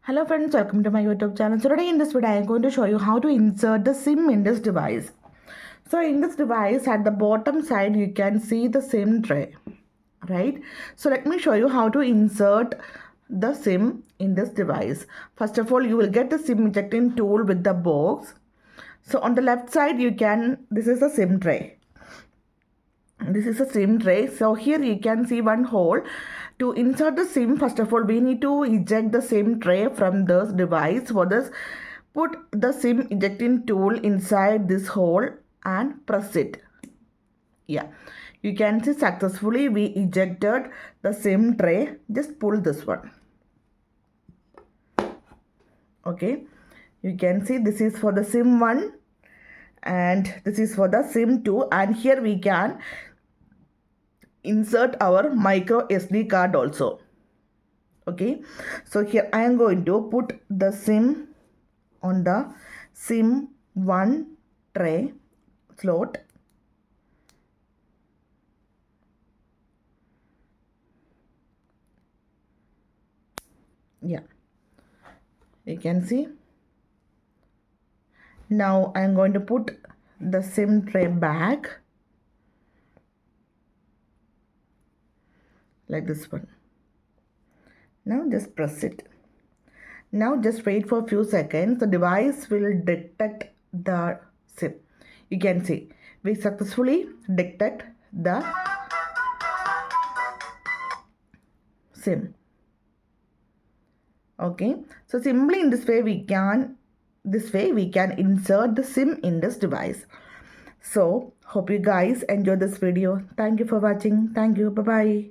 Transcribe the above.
Hello friends, welcome to my YouTube channel. So today in this video I am going to show you how to insert the SIM in this device. So in this device at the bottom side you can see the SIM tray, right? So let me show you how to insert the SIM in this device. First of all, you will get the SIM ejecting tool with the box. So on the left side this is the SIM tray. This is a SIM tray. So here you can see one hole. To insert the SIM, first of all, we need to eject the SIM tray from this device. For this, put the SIM ejecting tool inside this hole and press it. Yeah, you can see successfully we ejected the SIM tray. Just pull this one. Okay, you can see this is for the SIM 1 and this is for the SIM 2, and here we can insert our micro SD card also. Okay, so here I am going to put the SIM on the SIM 1 tray slot. Yeah, you can see. Now I am going to put the SIM tray back like this one. Now just press it. Now just wait for a few seconds. The device will detect the SIM. You can see we successfully detect the SIM. Okay, so simply in this way we can insert the SIM in this device. So hope you guys enjoy this video. Thank you for watching. Thank you. Bye bye.